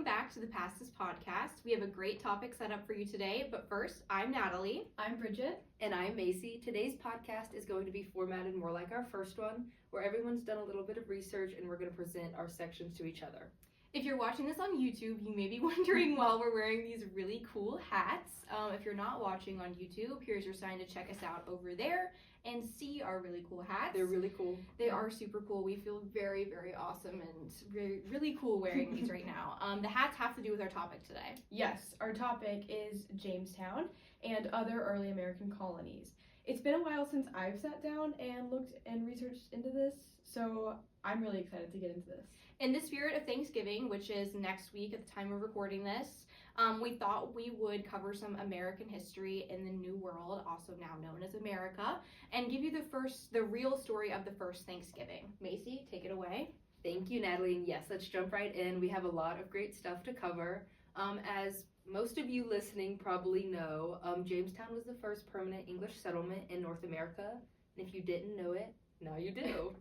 back to the Past podcast. We have a great topic set up for you today, but first, I'm Natalie. I'm Bridget. And I'm Macy. Today's podcast is going to be formatted more like our first one, where everyone's done a little bit of research and we're going to present our sections to each other. If you're watching this on YouTube, you may be wondering why we're wearing these really cool hats. If you're not watching on YouTube, here's your sign to check us out over there and see our really cool hats. They're really cool. They are super cool. We feel very, very awesome and really cool wearing these right now. The hats have to do with our topic today. Yes, our topic is Jamestown and other early American colonies. It's been a while since I've sat down and looked and researched into this, so I'm really excited to get into this. In the spirit of Thanksgiving, which is next week at the time of recording this, we thought we would cover some American history in the New World, also now known as America, and give you the real story of the first Thanksgiving. Macy, take it away. Thank you, Natalie. And yes, let's jump right in. We have a lot of great stuff to cover. As most of you listening probably know, Jamestown was the first permanent English settlement in North America. And if you didn't know it, now you do.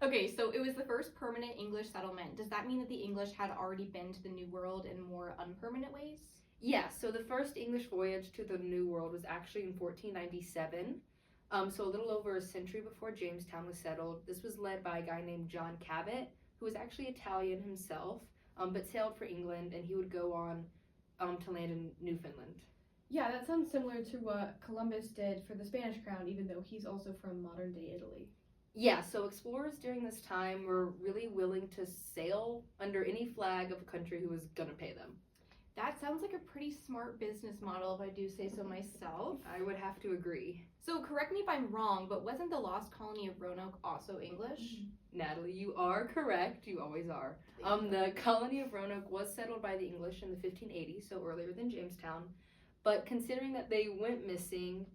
Okay, so it was the first permanent English settlement. Does that mean that the English had already been to the New World in more unpermanent ways? Yeah, so the first English voyage to the New World was actually in 1497. So a little over a century before Jamestown was settled. This was led by a guy named John Cabot, who was actually Italian himself, but sailed for England, and he would go on to land in Newfoundland. Yeah, that sounds similar to what Columbus did for the Spanish crown, even though he's also from modern-day Italy. Yeah, so explorers during this time were really willing to sail under any flag of a country who was gonna pay them. That sounds like a pretty smart business model, if I do say so myself. I would have to agree. So correct me if I'm wrong, but wasn't the lost colony of Roanoke also English? Natalie, you are correct. You always are. The colony of Roanoke was settled by the English in the 1580s, so earlier than Jamestown. But considering that they went missing,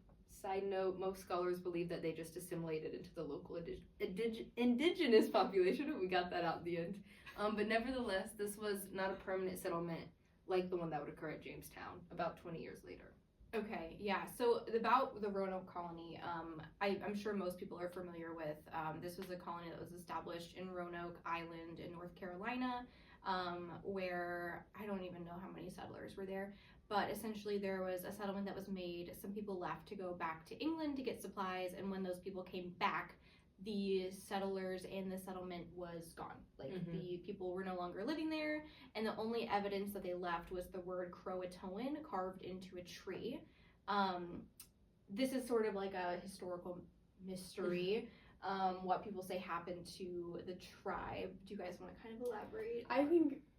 side note, most scholars believe that they just assimilated into the local indigenous population. We got that out in the end. But nevertheless, this was not a permanent settlement like the one that would occur at Jamestown about 20 years later. Okay, yeah. So about the Roanoke colony, I'm sure most people are familiar with. This was a colony that was established in Roanoke Island in North Carolina, where I don't even know how many settlers were there. But essentially there was a settlement that was made. Some people left to go back to England to get supplies, and when those people came back, the settlers and the settlement was gone. The people were no longer living there, and the only evidence that they left was the word Croatoan carved into a tree. This is sort of like a historical mystery. What people say happened to the tribe. Do you guys want to kind of elaborate?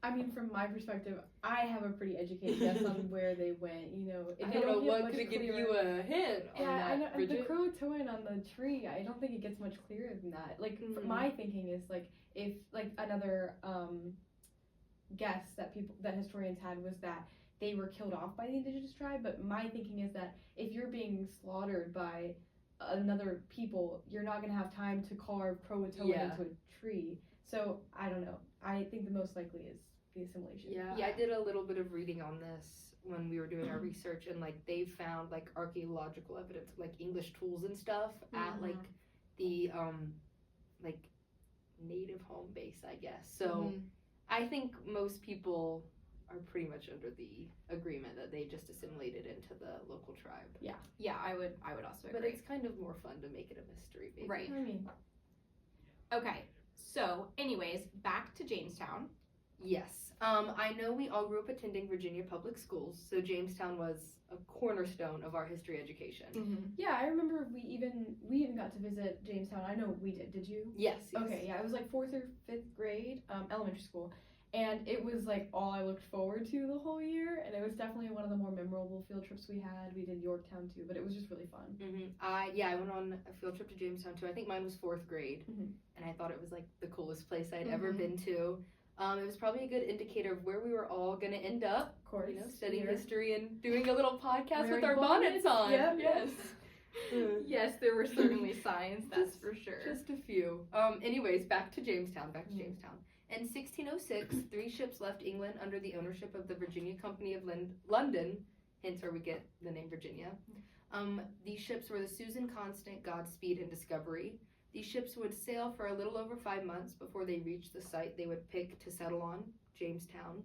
I mean, from my perspective, I have a pretty educated guess on where they went. You know, I don't know what could give you a hint on that, I know. Bridget? The Croatoan on the tree, I don't think it gets much clearer than that. My thinking is if another guess that historians had was that they were killed off by the indigenous tribe. But my thinking is that if you're being slaughtered by another people, you're not going to have time to carve Croatoan into a tree. So I don't know. I think the most likely is the assimilation. Yeah, I did a little bit of reading on this when we were doing our research, and they found archaeological evidence of English tools and stuff at the native home base, I guess. So I think most people are pretty much under the agreement that they just assimilated into the local tribe. Yeah, I would also agree. But it's kind of more fun to make it a mystery, maybe. Right. I mean, okay. So, anyways, back to Jamestown. Yes. I know we all grew up attending Virginia public schools, so Jamestown was a cornerstone of our history education. Yeah, I remember we even got to visit Jamestown. I know we did. Did you? Yes. Okay, yeah, it was 4th or 5th grade, elementary school. And it was all I looked forward to the whole year, and it was definitely one of the more memorable field trips we had. We did Yorktown too, but it was just really fun. I went on a field trip to Jamestown too. I think mine was 4th grade, and I thought it was the coolest place I'd ever been to. It was probably a good indicator of where we were all gonna end up. Of course, studying history and doing a little podcast with our bonnets on. Yep. Yes. Yes, there were certainly signs. That's for sure. Just a few. Anyways, back to Jamestown. Jamestown. In 1606, 3 ships left England under the ownership of the Virginia Company of London, hence where we get the name Virginia. These ships were the Susan Constant, Godspeed, and Discovery. These ships would sail for a little over 5 months before they reached the site they would pick to settle on, Jamestown.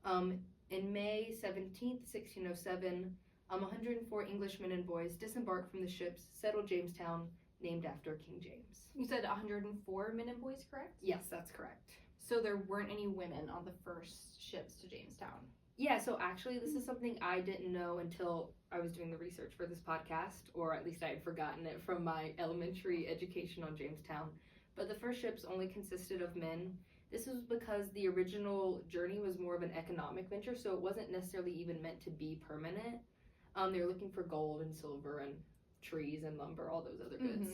In May 17th, 1607, 104 Englishmen and boys disembarked from the ships, settled Jamestown, named after King James. You said 104 men and boys, correct? Yes, that's correct. So there weren't any women on the first ships to Jamestown. Yeah, so actually this is something I didn't know until I was doing the research for this podcast, or at least I had forgotten it from my elementary education on Jamestown. But the first ships only consisted of men. This was because the original journey was more of an economic venture, so it wasn't necessarily even meant to be permanent. They were looking for gold and silver and trees and lumber, all those other goods.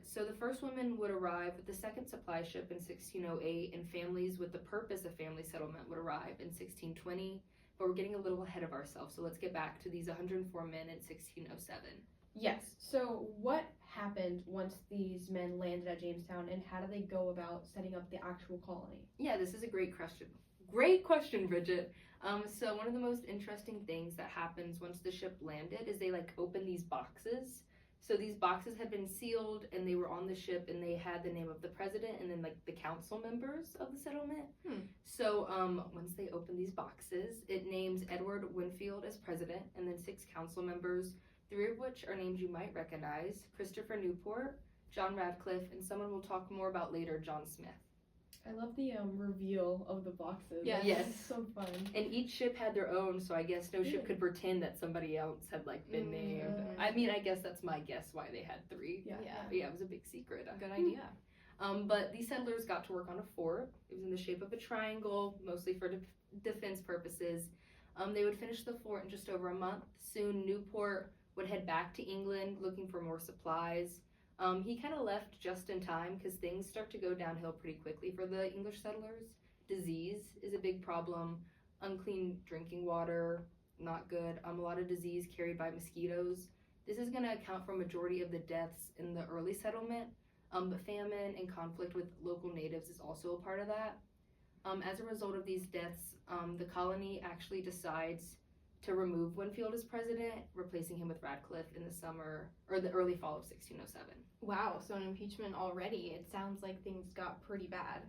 So the first women would arrive with the second supply ship in 1608, and families with the purpose of family settlement would arrive in 1620. But we're getting a little ahead of ourselves, so let's get back to these 104 men in 1607. Yes. So what happened once these men landed at Jamestown, and how do they go about setting up the actual colony? Yeah, this is a great question. Great question, Bridget. So one of the most interesting things that happens once the ship landed is they open these boxes. So these boxes had been sealed and they were on the ship, and they had the name of the president and then the council members of the settlement. So once they open these boxes, it names Edward Winfield as president and then 6 council members, 3 of which are names you might recognize: Christopher Newport, John Radcliffe, and someone we'll talk more about later, John Smith. I love the reveal of the boxes. Yes. Yes. It's so fun. And each ship had their own, so I guess no ship could pretend that somebody else had been named. I mean, I guess that's my guess why they had 3. Yeah. But yeah, it was a big secret. Good idea. But these settlers got to work on a fort. It was in the shape of a triangle, mostly for defense purposes. They would finish the fort in just over a month. Soon, Newport would head back to England looking for more supplies. He kind of left just in time because things start to go downhill pretty quickly for the English settlers. Disease is a big problem. Unclean drinking water, not good. A lot of disease carried by mosquitoes. This is going to account for a majority of the deaths in the early settlement. But famine and conflict with local natives is also a part of that. As a result of these deaths, the colony actually decides to remove Winfield as president, replacing him with Radcliffe in the summer or the early fall of 1607. Wow, so an impeachment already. It sounds like things got pretty bad.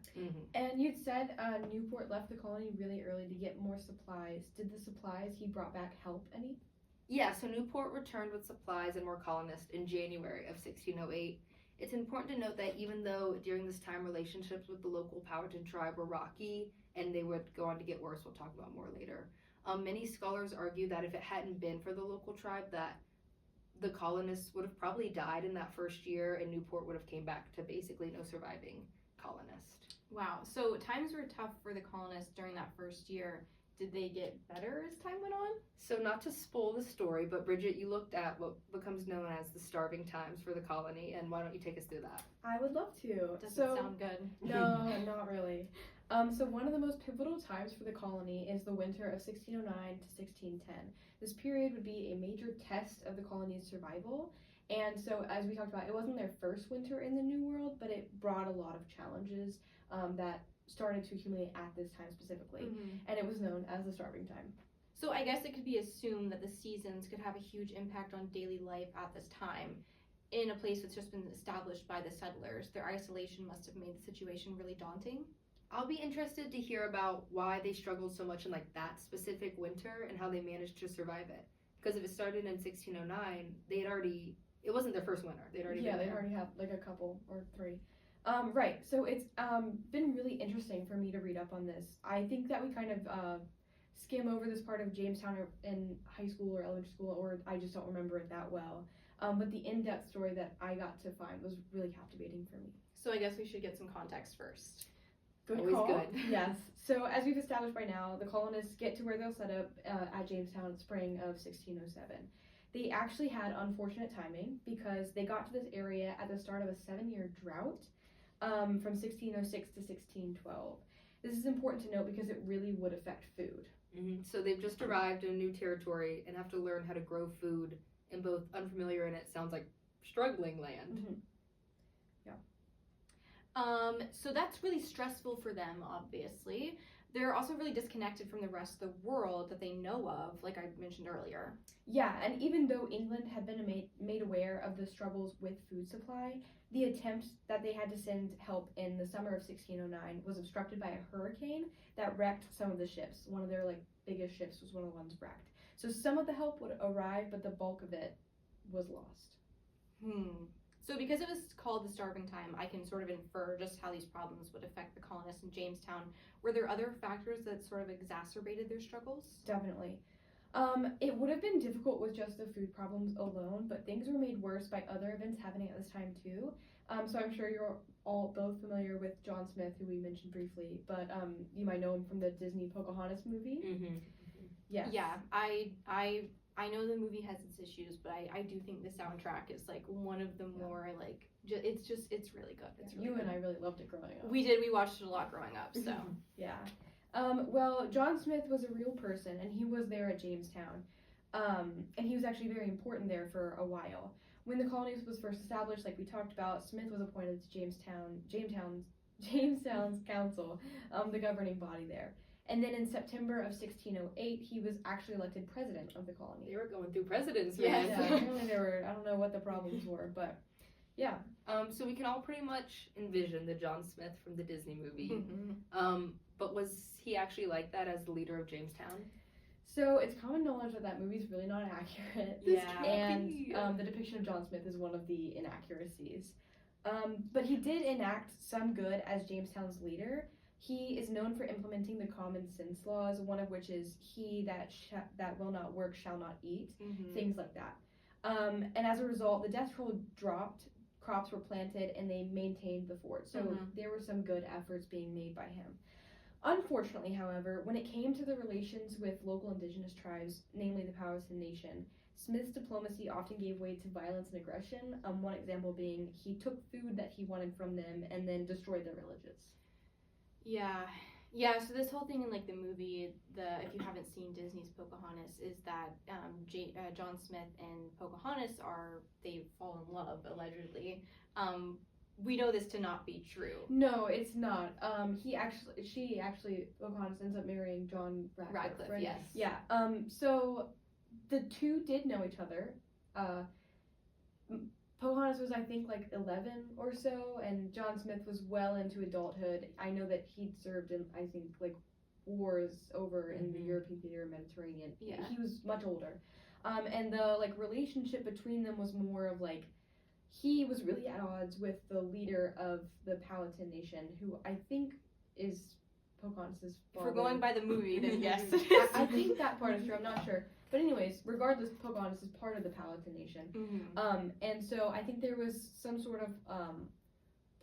And you'd said Newport left the colony really early to get more supplies. Did the supplies he brought back help any? Yeah, so Newport returned with supplies and more colonists in January of 1608. It's important to note that even though during this time relationships with the local Powhatan tribe were rocky and they would go on to get worse, we'll talk about more later. Many scholars argue that if it hadn't been for the local tribe, that the colonists would have probably died in that first year, and Newport would have came back to basically no surviving colonist. Wow, so times were tough for the colonists during that first year. Did they get better as time went on? So not to spoil the story, but Bridget, you looked at what becomes known as the starving times for the colony, and why don't you take us through that? I would love to. Doesn't sound good. No, not really. So one of the most pivotal times for the colony is the winter of 1609 to 1610. This period would be a major test of the colony's survival. And so, as we talked about, it wasn't their first winter in the New World, but it brought a lot of challenges that started to accumulate at this time specifically. And it was known as the starving time. So I guess it could be assumed that the seasons could have a huge impact on daily life at this time. In a place that's just been established by the settlers, their isolation must have made the situation really daunting. I'll be interested to hear about why they struggled so much in that specific winter and how they managed to survive it. Because if it started in 1609, it wasn't their first winter. They'd already had a couple or 3. Right. So it's been really interesting for me to read up on this. I think that we kind of skim over this part of Jamestown in high school or elementary school, or I just don't remember it that well. But the in-depth story that I got to find was really captivating for me. So I guess we should get some context first. Always good. Yes. So as we've established by now, the colonists get to where they'll set up at Jamestown spring of 1607. They actually had unfortunate timing because they got to this area at the start of a 7-year drought from 1606 to 1612. This is important to note because it really would affect food. So they've just arrived in a new territory and have to learn how to grow food in both unfamiliar and it sounds like struggling land. So that's really stressful for them, obviously. they're also really disconnected from the rest of the world that they know of, like I mentioned earlier. Yeah, and even though England had been made aware of the struggles with food supply, the attempt that they had to send help in the summer of 1609 was obstructed by a hurricane that wrecked some of the ships. One of their biggest ships was one of the ones wrecked. So some of the help would arrive, but the bulk of it was lost. So because it was called the starving time, I can sort of infer just how these problems would affect the colonists in Jamestown. Were there other factors that sort of exacerbated their struggles? Definitely. It would have been difficult with just the food problems alone, but things were made worse by other events happening at this time too. So I'm sure you're all both familiar with John Smith, who we mentioned briefly, but you might know him from the Disney Pocahontas movie. Mm-hmm. Yes. Yeah, I know the movie has its issues, but I do think the soundtrack is like one of the more like it's really good. It's really You good. and I really loved it growing up. We watched it a lot growing up, so. Yeah. Well, John Smith was a real person, and he was there at Jamestown. And he was actually very important there for a while. When the colony was first established, like we talked about, Smith was appointed to Jamestown's council, the governing body there. And then in September of 1608, he was actually elected president of the colony. They were going through presidents, Yes. man. Yeah, apparently there were, I don't know what the problems were, but yeah. So we can all pretty much envision the John Smith from the Disney movie. Mm-hmm. But was he actually like that as the leader of Jamestown? So it's common knowledge that that movie's really not accurate. Yeah. And the depiction of John Smith is one of the inaccuracies. But he did enact some good as Jamestown's leader. He is known for implementing the common sense laws, one of which is he that will not work shall not eat, things like that. And as a result, the death toll dropped, crops were planted, and they maintained the fort. So there were some good efforts being made by him. Unfortunately, however, when it came to the relations with local indigenous tribes, namely the Powhatan Nation, Smith's diplomacy often gave way to violence and aggression. One example being he took food that he wanted from them and then destroyed their villages. Yeah. So this whole thing in like the movie, if you haven't seen Disney's Pocahontas, is that John Smith and Pocahontas they fall in love allegedly. We know this to not be true. No, it's not. She actually, Pocahontas ends up marrying John Radcliffe, right? Yes. Yeah. So the two did know each other. Pocahontas was, I think, like 11 or so, and John Smith was well into adulthood. I know that he'd served in, I think, like wars over in the European theater, Mediterranean. Yeah. He was much older. And the relationship between them was more of like, he was really at odds with the leader of the Powhatan Nation, who I think is Pocahontas' father. If we're going by the movie, then yes. I think that part is true. I'm not sure. But anyways, regardless, Pocahontas is part of the Powhatan Nation. And so I think there was some sort of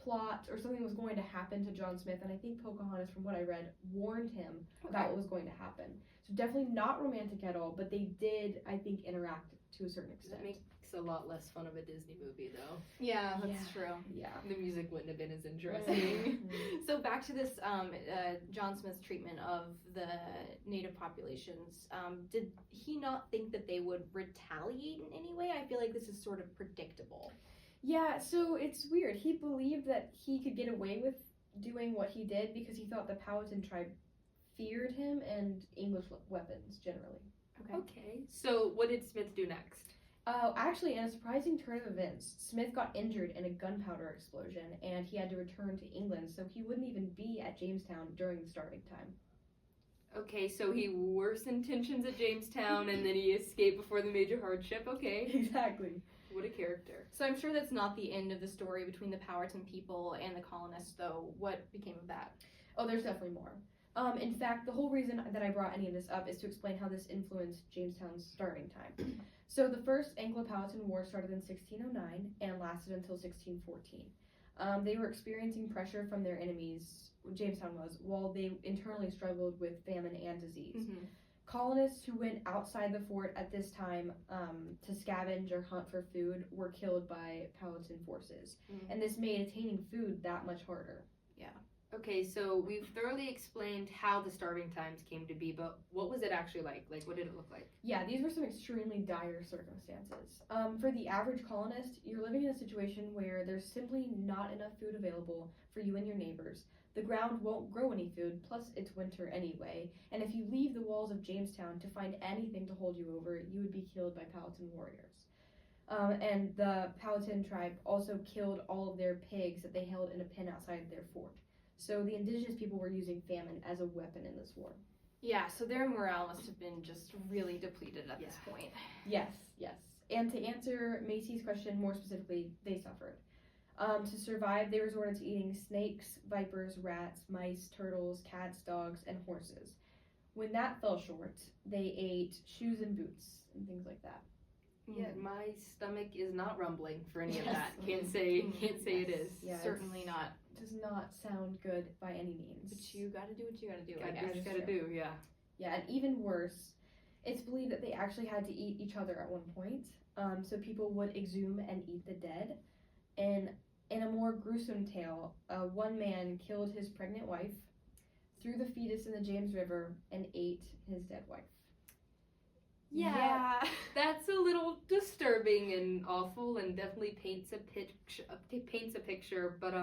plot or something was going to happen to John Smith, and I think Pocahontas, from what I read, warned him about what was going to happen. So definitely not romantic at all, but they did, I think, interact to a certain extent. That makes a lot less fun of a Disney movie, though. Yeah, that's true. Yeah. The music wouldn't have been as interesting. So back to this John Smith's treatment of the native populations. Did he not think that they would retaliate in any way? I feel like this is sort of predictable. Yeah, so it's weird. He believed that he could get away with doing what he did because he thought the Powhatan tribe feared him and English weapons generally. Okay. So what did Smith do next? Actually, in a surprising turn of events, Smith got injured in a gunpowder explosion, and he had to return to England, so he wouldn't even be at Jamestown during the starving time. Okay, so he worsened tensions at Jamestown, and then he escaped before the major hardship. Okay. Exactly. What a character. So I'm sure that's not the end of the story between the Powhatan people and the colonists, though. What became of that? Oh, there's definitely more. In fact, the whole reason that I brought any of this up is to explain how this influenced Jamestown's starving time. So the First Anglo-Powhatan War started in 1609 and lasted until 1614. They were experiencing pressure from their enemies, Jamestown was, while they internally struggled with famine and disease. Colonists who went outside the fort at this time to scavenge or hunt for food were killed by Powhatan forces. And this made attaining food that much harder. Yeah. Okay, so we've thoroughly explained how the starving times came to be, but what was it actually like? Like, what did it look like? Yeah, these were some extremely dire circumstances. For the average colonist, you're living in a situation where there's simply not enough food available for you and your neighbors. The ground won't grow any food, plus it's winter anyway, and if you leave the walls of Jamestown to find anything to hold you over, you would be killed by Powhatan warriors. And the Powhatan tribe also killed all of their pigs that they held in a pen outside their fort. So the indigenous people were using famine as a weapon in this war. Yeah, so their morale must have been just really depleted at this point. Yes. And to answer Macy's question more specifically, they suffered. To survive, they resorted to eating snakes, vipers, rats, mice, turtles, cats, dogs, and horses. When that fell short, they ate shoes and boots and things like that. Yeah, my stomach is not rumbling for any of Yes. that. Can't say it is. Yeah, Certainly not. Does not sound good by any means. But you gotta do what you gotta do, I Gotta guess. do what you gotta do, yeah. Yeah, and even worse, it's believed that they actually had to eat each other at one point. So people would exhume and eat the dead. And in a more gruesome tale, one man killed his pregnant wife, threw the fetus in the James River, and ate his dead wife. Yeah. That's a little disturbing and awful, and definitely paints a picture. But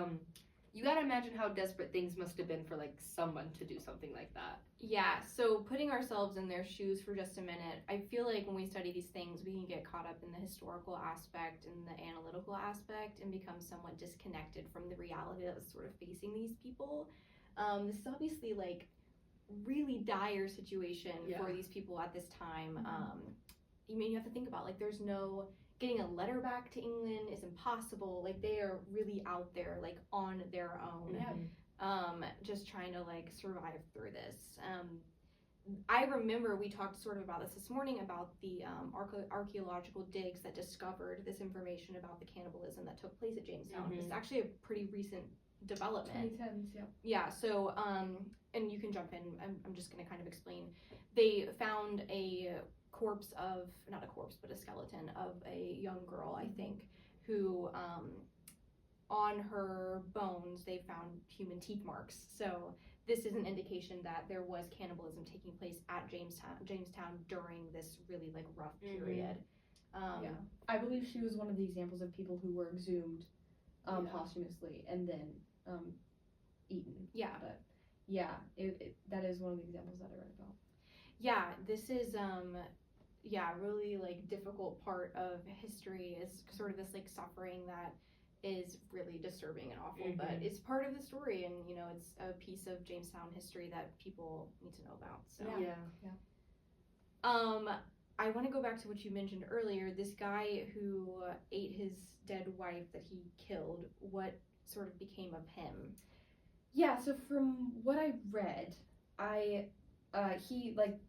you gotta imagine how desperate things must have been for like someone to do something like that. Yeah, so putting ourselves in their shoes for just a minute, I feel like when we study these things, we can get caught up in the historical aspect and the analytical aspect and become somewhat disconnected from the reality that was sort of facing these people. This is obviously like really dire situation for these people at this time. You have to think about, like, there's no getting a letter back to England is impossible. Like, they are really out there, like, on their own. Just trying to like survive through this. I remember we talked sort of about this morning about the archaeological digs that discovered this information about the cannibalism that took place at Jamestown. It's actually a pretty recent development. 2010s, yeah. Yeah, so and you can jump in. I'm just going to kind of explain. They found a corpse of, not a corpse, but a skeleton of a young girl, I think, who on her bones they found human teeth marks. So this is an indication that there was cannibalism taking place at Jamestown during this really like rough period. I believe she was one of the examples of people who were exhumed posthumously and then eaten. Yeah. But yeah, that is one of the examples that I read about. Yeah, this is really like difficult part of history is sort of this like suffering that is really disturbing and awful, but it's part of the story, and you know, it's a piece of Jamestown history that people need to know about. So I want to go back to what you mentioned earlier, this guy who ate his dead wife that he killed. What sort of became of him? Yeah, so from what I read,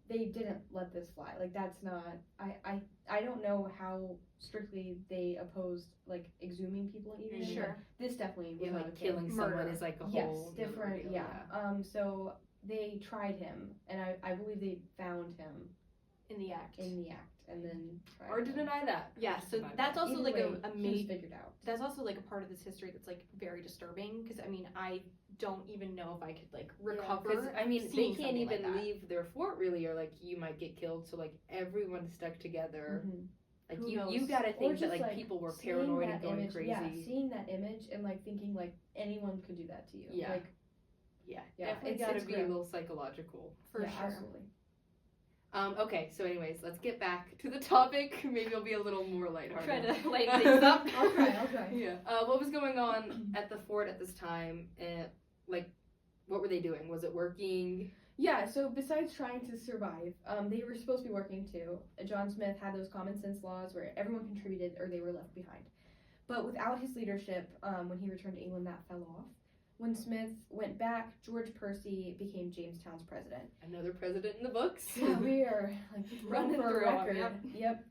they didn't let this fly. Like, that's not, I don't know how strictly they opposed like exhuming people and eating them. Sure. This definitely was not like a thing. killing someone is like a whole different deal, so they tried him, and I believe they found him In the act, and then tried Or to him. deny that. Yeah, so that's also Either like way, a he was major. figured out. That's also like a part of this history that's like very disturbing, because I mean, I don't even know if I could like recover. I mean, they seeing can't something even like that. leave their fort really, or like you might get killed. So like everyone's stuck together. Like Who you knows? gotta Or think that just, like people were seeing paranoid that and going image, crazy. Yeah, seeing that image and like thinking like anyone could do that to you. Yeah. Like, Yeah, yeah, definitely it's gotta be a grim. little psychological. For yeah, sure. absolutely. Okay, so anyways, let's get back to the topic. Maybe it'll be a little more lighthearted. Try to lighten things up. I'll try. Yeah. What was going on at the fort at this time? And like, what were they doing? Was it working? Yeah, so besides trying to survive, they were supposed to be working too. John Smith had those common sense laws where everyone contributed or they were left behind. But without his leadership, when he returned to England, that fell off. When Smith went back, George Percy became Jamestown's president. Another president in the books. Yeah, we are like Running for through a 'em, record. yep.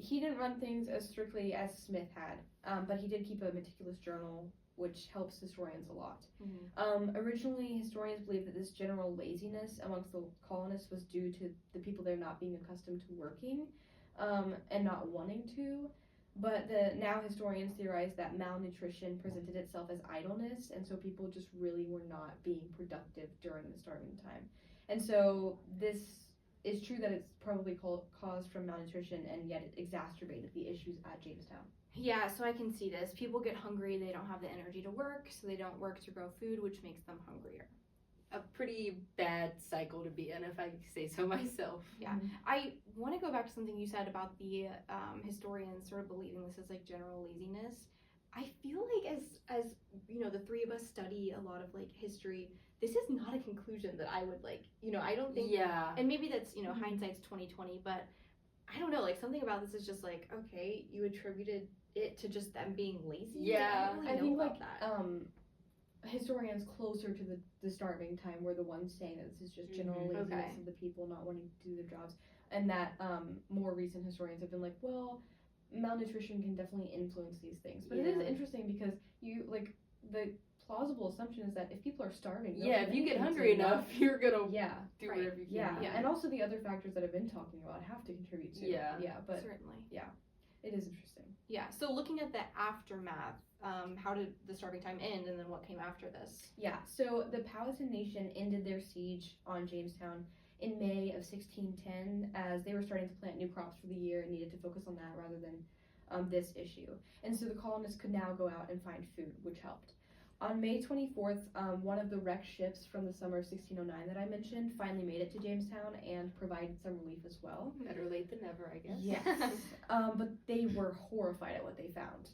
He didn't run things as strictly as Smith had, but he did keep a meticulous journal, which helps historians a lot. Originally, historians believe that this general laziness amongst the colonists was due to the people there not being accustomed to working, and not wanting to. But now historians theorize that malnutrition presented itself as idleness, and so people just really were not being productive during the starving time. And so this is true that it's probably caused from malnutrition, and yet it exacerbated the issues at Jamestown. Yeah, so I can see this. People get hungry, they don't have the energy to work, so they don't work to grow food, which makes them hungrier. A pretty bad cycle to be in, if I say so myself. Yeah. I want to go back to something you said about the historians sort of believing this is like general laziness. I feel like as you know, the three of us study a lot of like history, this is not a conclusion that I would like, you know, I don't think, Yeah. and maybe that's, you know, hindsight's 2020, but I don't know, like something about this is just like, okay, you attributed it to just them being lazy. Yeah. I don't I really think know like about that. historians closer to the starving time were the ones saying that this is just general laziness Okay. of the people not wanting to do their jobs, and that more recent historians have been like, well, malnutrition can definitely influence these things. But it is Yeah. interesting because you like the plausible assumption is that if people are starving, they'll Yeah, do if you get anything hungry to enough, you're gonna yeah, do Right. whatever you can. yeah, and also the other factors that I've been talking about have to contribute to Yeah. but Certainly. it is interesting. Yeah, so looking at the aftermath, how did the starving time end, and then what came after this? Yeah, so the Powhatan Nation ended their siege on Jamestown in May of 1610 as they were starting to plant new crops for the year and needed to focus on that rather than this issue. And so the colonists could now go out and find food, which helped. On May 24th, one of the wrecked ships from the summer of 1609 that I mentioned finally made it to Jamestown and provided some relief as well. Better late than never, I guess. Yes, but they were horrified at what they found.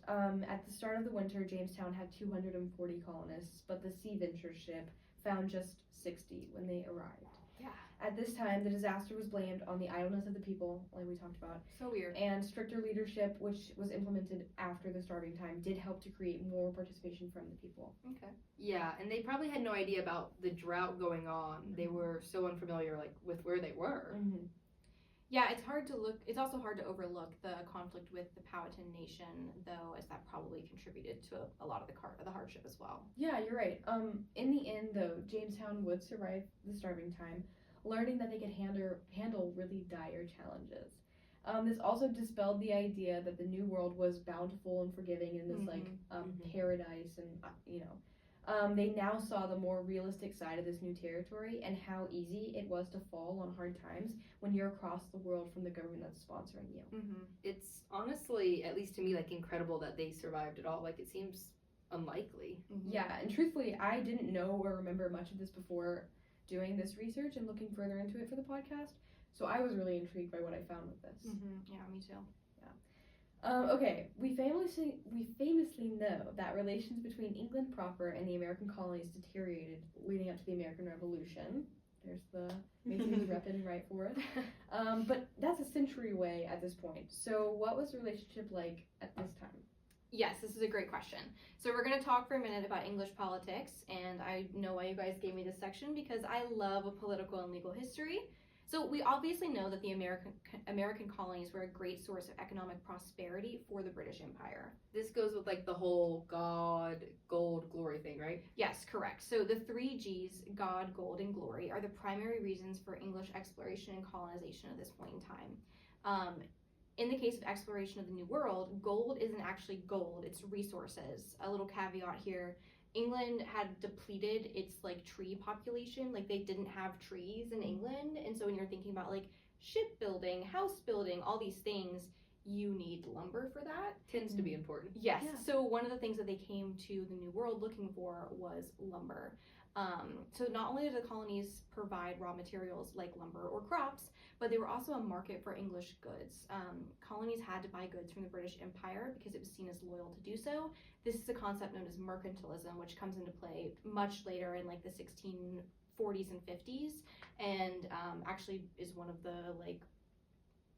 At the start of the winter, Jamestown had 240 colonists, but the Sea Venture ship found just 60 when they arrived. Yeah. At this time, the disaster was blamed on the idleness of the people, like we talked about, So weird. and stricter leadership, which was implemented after the starving time, did help to create more participation from the people. Okay. Yeah, and they probably had no idea about the drought going on. They were so unfamiliar, like, with where they were. Mm-hmm. Yeah, it's also hard to overlook the conflict with the Powhatan Nation, though, as that probably contributed to a lot of the hardship as well. Yeah, you're right. In the end, though, Jamestown would survive the starving time, learning that they could handle really dire challenges. This also dispelled the idea that the New World was bountiful and forgiving in this paradise, and they now saw the more realistic side of this new territory and how easy it was to fall on hard times when you're across the world from the government that's sponsoring you. Mm-hmm. It's honestly, at least to me, like, incredible that they survived at all. Like, it seems unlikely. Mm-hmm. Yeah, and truthfully, I didn't know or remember much of this before doing this research and looking further into it for the podcast. So I was really intrigued by what I found with this. Mm-hmm. Yeah, me too. Okay, we famously know that relations between England proper and the American colonies deteriorated leading up to the American Revolution. There's the Macy's repping right for it. But that's a century away at this point. So what was the relationship like at this time? Yes, this is a great question. So we're going to talk for a minute about English politics, and I know why you guys gave me this section because I love political and legal history. So we obviously know that the American colonies were a great source of economic prosperity for the British Empire. This goes with, like, the whole God, gold, glory thing, right? Yes, correct. So the three G's, God, gold, and glory, are the primary reasons for English exploration and colonization at this point in time. In the case of exploration of the New World, gold isn't actually gold, it's resources. A little caveat here. England had depleted its like tree population, like they didn't have trees in England, and so when you're thinking about like shipbuilding, house building, all these things, you need lumber for that. Tends to be important. Yes, Yeah. so one of the things that they came to the New World looking for was lumber. So not only did the colonies provide raw materials like lumber or crops, but they were also a market for English goods. Colonies had to buy goods from the British Empire because it was seen as loyal to do so. This is a concept known as mercantilism, which comes into play much later in like the 1640s and 50s, and actually is one of the like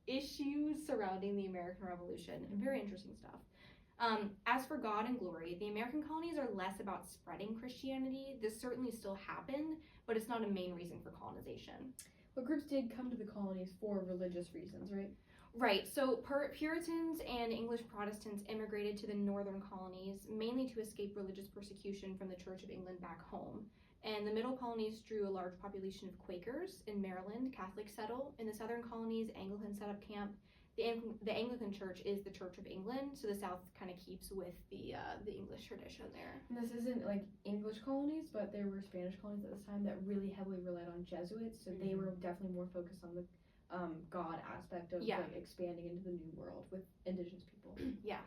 issues surrounding the American Revolution. Very interesting stuff. As for God and glory, the American colonies are less about spreading Christianity. This certainly still happened, but it's not a main reason for colonization. But groups did come to the colonies for religious reasons, right? Right, so Puritans and English Protestants immigrated to the northern colonies mainly to escape religious persecution from the Church of England back home. And the middle colonies drew a large population of Quakers. In Maryland, Catholics settled. In the southern colonies, Anglicans set up camp. the Anglican Church is the Church of England, so the South kind of keeps with the English tradition there. And this isn't like English colonies, but there were Spanish colonies at this time that really heavily relied on Jesuits, so they were definitely more focused on the God aspect of like expanding into the New World with indigenous people. Yeah.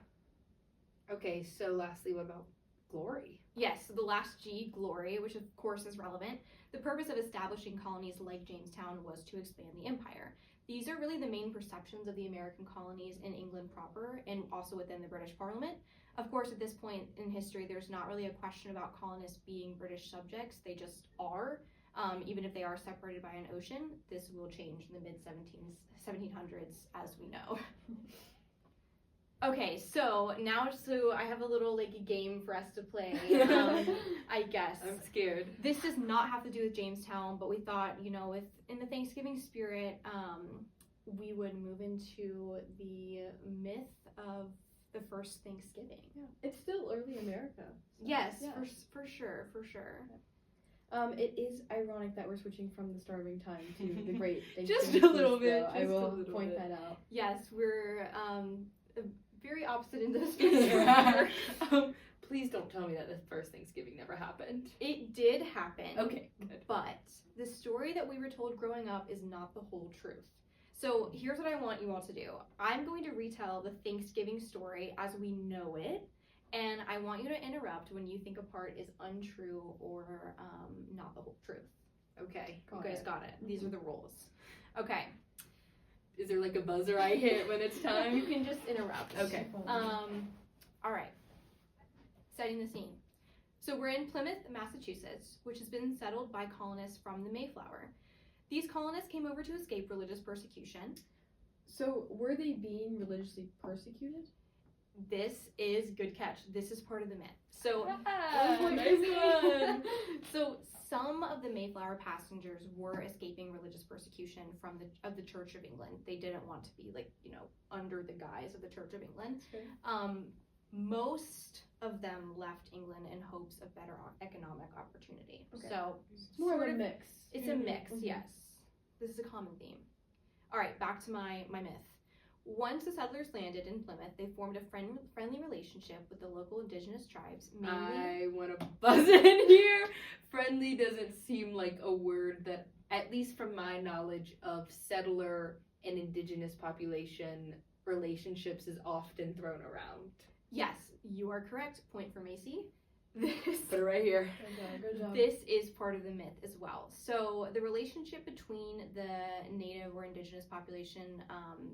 Okay, so lastly, what about glory? Yes, so the last G, glory, which of course is relevant. The purpose of establishing colonies like Jamestown was to expand the empire. These are really the main perceptions of the American colonies in England proper and also within the British Parliament. Of course, at this point in history, there's not really a question about colonists being British subjects. They just are. Even if they are separated by an ocean, this will change in the mid-1700s, as we know. Okay, so I have a little like game for us to play, I guess. I'm scared. This does not have to do with Jamestown, but we thought, in the Thanksgiving spirit, we would move into the myth of the first Thanksgiving. Yeah. It's still early America. So Yes, yeah. for sure. It is ironic that we're switching from the starving time to the Great Thanksgiving Just a little feast, bit. though. I will point that out. Yes, we're very opposite ends of the spectrum. Please don't tell me that the first Thanksgiving never happened. It did happen. Okay, good. But the story that we were told growing up is not the whole truth. So here's what I want you all to do. I'm going to retell the Thanksgiving story as we know it, and I want you to interrupt when you think a part is untrue or not the whole truth. Okay. You guys got it. These are the rules. Okay. Is there like a buzzer I hit when it's time? You can just interrupt. Okay. All right. Setting the scene. So we're in Plymouth, Massachusetts, which has been settled by colonists from the Mayflower. These colonists came over to escape religious persecution. So were they being religiously persecuted? This is good catch. This is part of the myth. So, nice one. So some of the Mayflower passengers were escaping religious persecution from the Church of England. They didn't want to be under the guise of the Church of England. Sure. Most of them left England in hopes of better economic opportunity. Okay. So It's more of a mix. It's a mix, Mhm. yes. This is a common theme. All right, back to my myth. Once the settlers landed in Plymouth, they formed a friendly relationship with the local indigenous tribes. Mainly, I want to buzz in here. Friendly doesn't seem like a word that, at least from my knowledge of settler and indigenous population relationships, is often thrown around. yes, you are correct. Point for Macy. Put it right here. Good job. This is part of the myth as well. So the relationship between the native or indigenous population,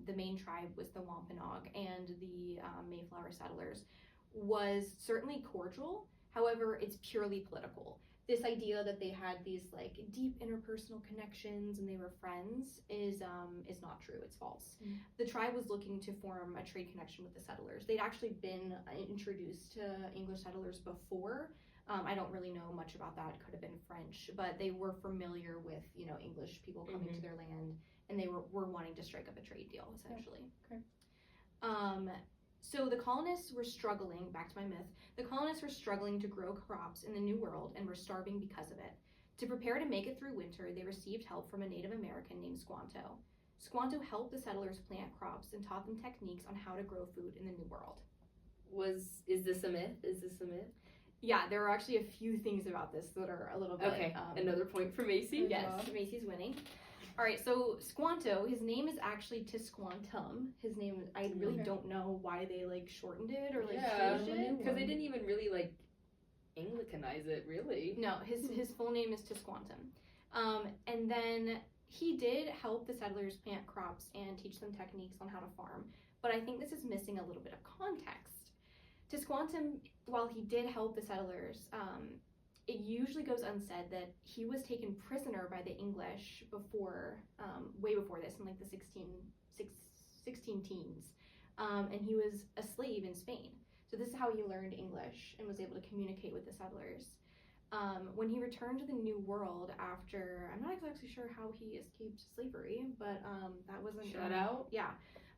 the main tribe was the Wampanoag, and the Mayflower settlers was certainly cordial. However, it's purely political. This idea that they had these deep interpersonal connections and they were friends is not true. It's false. Mm. The tribe was looking to form a trade connection with the settlers. They'd actually been introduced to English settlers before. I don't really know much about that. It could have been French, but they were familiar with English people coming to their land, and they were wanting to strike up a trade deal essentially. Okay. So the colonists were struggling, back to my myth, the colonists were struggling to grow crops in the New World and were starving because of it. To prepare to make it through winter, they received help from a Native American named Squanto. Squanto helped the settlers plant crops and taught them techniques on how to grow food in the New World. Is this a myth? Is this a myth? Yeah, there are actually a few things about this that are a little bit... Okay, another point for Macy. Yes, Macy's winning. All right, so Squanto, his name is actually Tisquantum. His name, I really don't know why they shortened it or changed it. Because they didn't even really Anglicanize it, really. No, his full name is Tisquantum. And then he did help the settlers plant crops and teach them techniques on how to farm. But I think this is missing a little bit of context. Tisquantum, while he did help the settlers, it usually goes unsaid that he was taken prisoner by the English before, way before this, in the 16 teens. And he was a slave in Spain. So this is how he learned English and was able to communicate with the settlers. When he returned to the New World after, I'm not exactly sure how he escaped slavery, but that wasn't... Shut out? Yeah.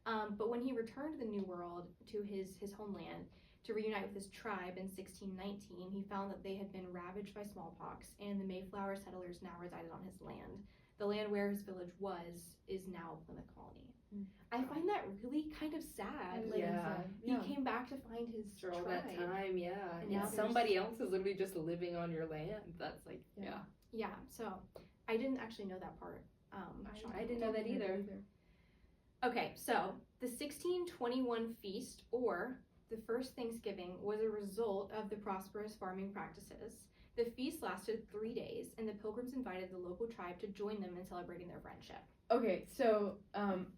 But when he returned to the New World, to his homeland, to reunite with his tribe in 1619, he found that they had been ravaged by smallpox, and the Mayflower settlers now resided on his land. the land where his village was is now Plymouth Colony. Mm. I find that really kind of sad. Like, he came back to find his For all tribe. that time, yeah. And now And somebody else is literally just living on your land. That's like, Yeah. Yeah, so I didn't actually know that part. I didn't know that either. Okay, so the 1621 feast, or the first Thanksgiving, was a result of the prosperous farming practices. The feast lasted 3 days, and the Pilgrims invited the local tribe to join them in celebrating their friendship. Okay, so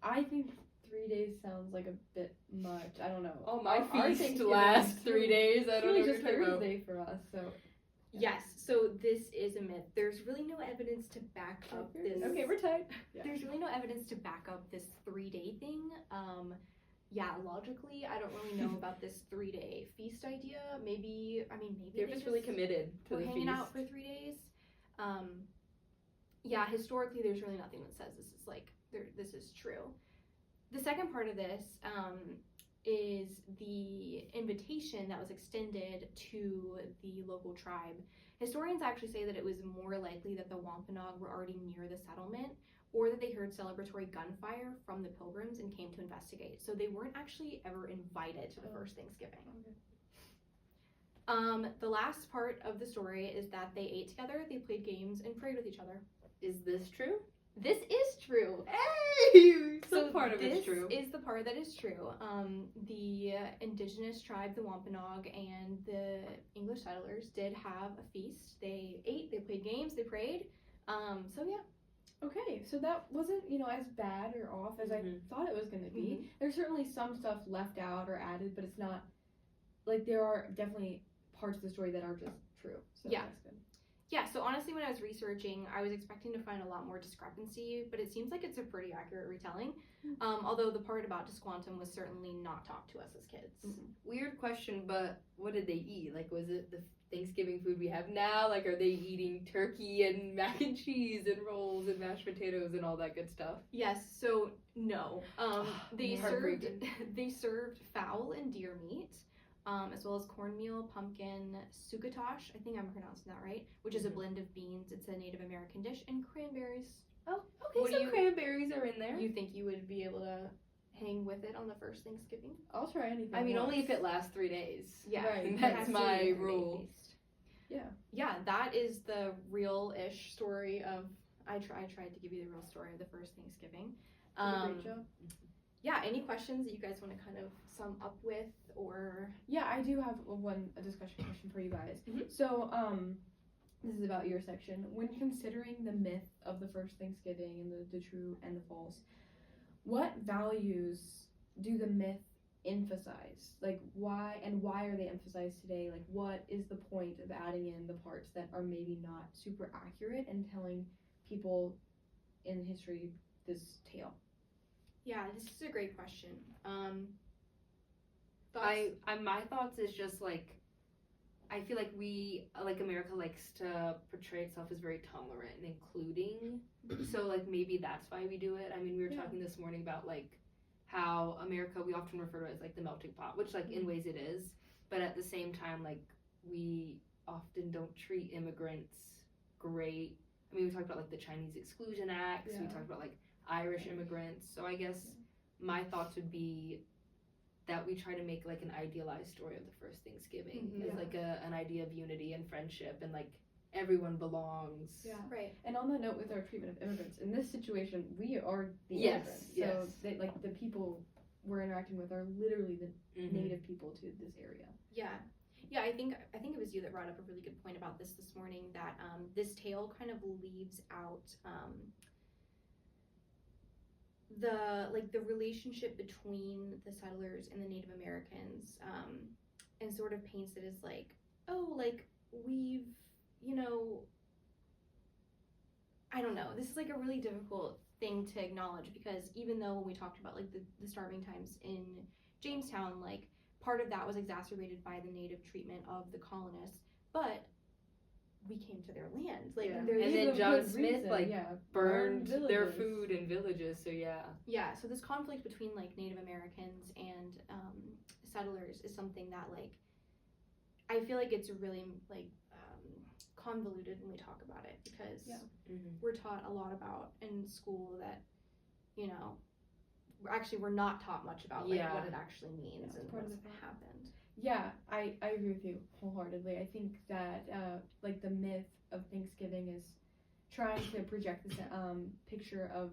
I think 3 days sounds like a bit much. I don't know. Oh, my Our feast Thanksgiving lasts is 3 days. I It's don't know really what just you're talking about. Thursday for us, so. Yes, so this is a myth. There's really no evidence to back up this. Okay, we're tied. Yeah. There's really no evidence to back up this 3-day thing. Yeah, logically, I don't really know about this 3-day feast idea. Maybe They're they just really committed to we're the hanging feast. out for 3 days. Yeah, historically, there's really nothing that says this is true. The second part of this is the invitation that was extended to the local tribe. Historians actually say that it was more likely that the Wampanoag were already near the settlement, or that they heard celebratory gunfire from the Pilgrims and came to investigate. So they weren't actually ever invited to the first Thanksgiving. Okay. The last part of the story is that they ate together, they played games, and prayed with each other. Is this true? This is true. Hey! Some part of it's true. This is the part that is true. The indigenous tribe, the Wampanoag, and the English settlers did have a feast. They ate, they played games, they prayed. So yeah. Okay, so that wasn't, as bad or off as I thought it was going to be. There's certainly some stuff left out or added, but it's not, there are definitely parts of the story that are just true. So Yeah. that's good. Yeah, so honestly, when I was researching, I was expecting to find a lot more discrepancy, but it seems like it's a pretty accurate retelling. Although the part about Disquantum was certainly not taught to us as kids. Weird question, but what did they eat? Was it the Thanksgiving food we have now? Are they eating turkey and mac and cheese and rolls and mashed potatoes and all that good stuff? Yes, so no. They Heartbreaking. served fowl and deer meat, as well as cornmeal, pumpkin, succotash, I think I'm pronouncing that right, which is a blend of beans. It's a Native American dish, and cranberries. Oh, What do some you- cranberries are in there. You think you would be able to hang with it on the first Thanksgiving? I'll try anything. I mean, once. only if it lasts 3 days. Yeah, Right. it That's has to my be a 3-day rule. feast. Yeah. Yeah, that is the real-ish story of. I tried to give you the real story of the first Thanksgiving. Did a great job. Yeah, any questions that you guys want to kind of sum up with, or Yeah, I do have a discussion question for you guys. So, this is about your section. When considering the myth of the first Thanksgiving and the true and the false, what values do the myth emphasize? Why are they emphasized today? What is the point of adding in the parts that are maybe not super accurate and telling people in history this tale? yeah, this is a great question. My thoughts is just I feel like we America likes to portray itself as very tolerant and including. So maybe that's why we do it. I mean, we were talking this morning about how America, we often refer to it as the melting pot, which in ways it is, but at the same time we often don't treat immigrants great. I mean, we talked about the Chinese Exclusion Acts. We talked about Irish immigrants. So I guess my thoughts would be that we try to make an idealized story of the first Thanksgiving as an idea of unity and friendship and everyone belongs. Yeah. Right. And on the note with our treatment of immigrants, in this situation, we are the Yes, immigrants. yes. So they, the people we're interacting with are literally the native people to this area. Yeah. Yeah, I think it was you that brought up a really good point about this morning, that this tale kind of leaves out the relationship between the settlers and the Native Americans, and sort of paints it as we've, I don't know, this is a really difficult thing to acknowledge, because even though when we talked about the starving times in Jamestown, part of that was exacerbated by the native treatment of the colonists, but we came to their land. And There's then a John good Smith reason, burned their villages. food and villages. So yeah. Yeah, so this conflict between Native Americans and settlers is something that I feel it's really convoluted when we talk about it, because Mm-hmm. we're taught a lot about in school that, you know, actually we're not taught much about like what it actually means and what's happened. Yeah, I agree with you wholeheartedly. I think that like the myth of Thanksgiving is trying to project this picture of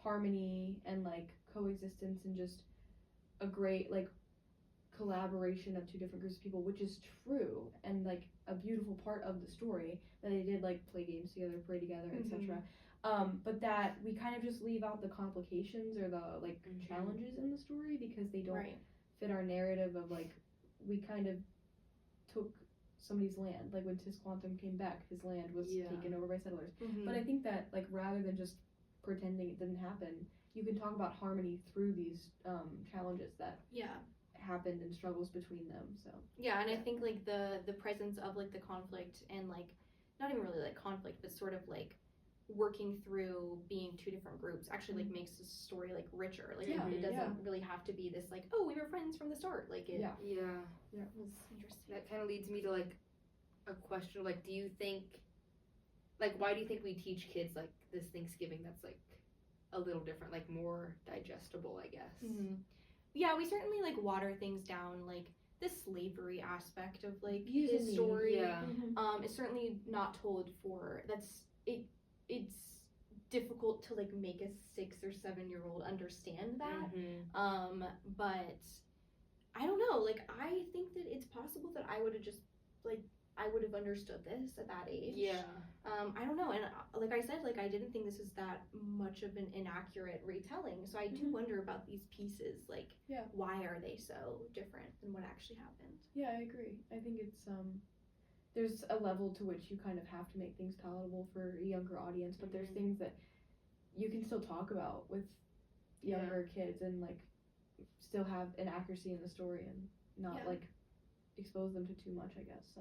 harmony and like coexistence and just a great like collaboration of two different groups of people, which is true and like a beautiful part of the story, that they did like play games together, pray together, etc. But that we kind of just leave out the complications or the like challenges in the story because they don't fit our narrative of like, we kind of took somebody's land, like when Tisquantum came back, his land was taken over by settlers. But I think that like rather than just pretending it didn't happen, you can talk about harmony through these challenges that happened and struggles between them. So and I think like the presence of like the conflict and like not even really like conflict, but sort of like working through being two different groups actually like makes the story like richer. Like it doesn't really have to be this like, oh, we were friends from the start. Like it was interesting. That kind of leads me to like a question, like, do you think, like, why do you think we teach kids like this Thanksgiving that's like a little different, like more digestible, I guess? Yeah, we certainly like water things down, like the slavery aspect of like his story. It's certainly not told for it's difficult to like make a 6 or 7-year-old understand that. But I don't know, like I think that it's possible that I would have just like I would have understood this at that age. I don't know, and like I said, like I didn't think this was that much of an inaccurate retelling, so I do wonder about these pieces, like why are they so different than what actually happened? I agree. I think it's there's a level to which you kind of have to make things palatable for a younger audience, but there's things that you can still talk about with younger kids and like still have an accuracy in the story and not like expose them to too much, I guess. So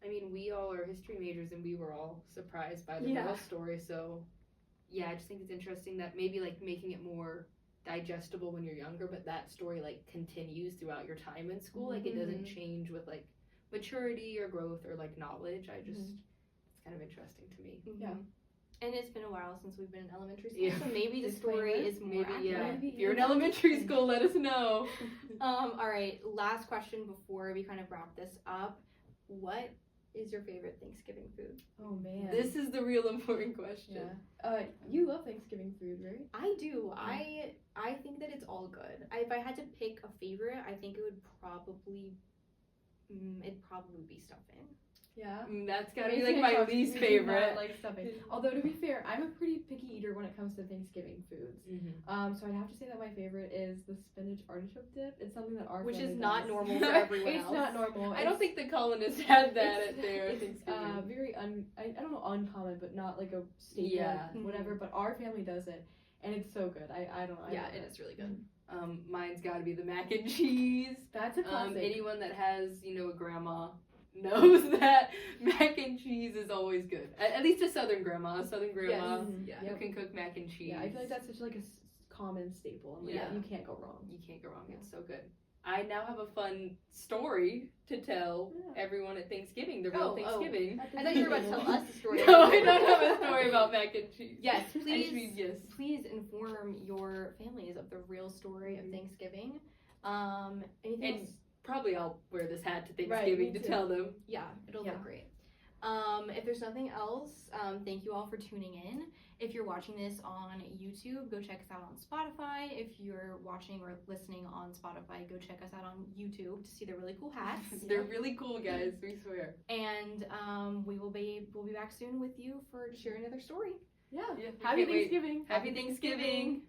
I mean, we all are history majors and we were all surprised by the real story, so I just think it's interesting that maybe like making it more digestible when you're younger, but that story like continues throughout your time in school. Like it doesn't change with like maturity or growth or like knowledge. I just it's kind of interesting to me. And it's been a while since we've been in elementary school, so maybe the story is more accurate. If you're in elementary school, let us know. All right, last question before we kind of wrap this up. What is your favorite Thanksgiving food? Oh man, this is the real important question. You love Thanksgiving food, right? I do. I think that it's all good. If I had to pick a favorite, I think it would probably be stuffing. That's gotta be like my least favorite. Like stuffing. Although to be fair, I'm a pretty picky eater when it comes to Thanksgiving foods. So I'd have to say that my favorite is the spinach artichoke dip. It's something that our which family is not does. normal for everyone else. It's not normal. I don't think the colonists had that at their Thanksgiving. It's very I don't know, uncommon, but not like a staple, whatever. But our family does it, and it's so good. I don't know. It is really good. Mine's got to be the mac and cheese. That's a classic. Anyone that has, a grandma knows that mac and cheese is always good. At least a Southern grandma. Who can cook mac and cheese. Yeah, I feel like that's such like a common staple. And you can't go wrong. You can't go wrong. It's so good. I now have a fun story to tell everyone at Thanksgiving, the real Thanksgiving. I thought you were about to tell us a story. No, I don't have a story about mac and cheese. Yes, please inform your families of the real story of Thanksgiving. Anything else? Probably I'll wear this hat to Thanksgiving to tell them. Yeah, it'll look great. If there's nothing else, thank you all for tuning in. If you're watching this on YouTube, go check us out on Spotify. If you're watching or listening on Spotify, go check us out on YouTube to see the really cool hats. They're really cool, guys. We swear. And we'll be back soon with you for to share another story. Happy Thanksgiving. Happy Thanksgiving.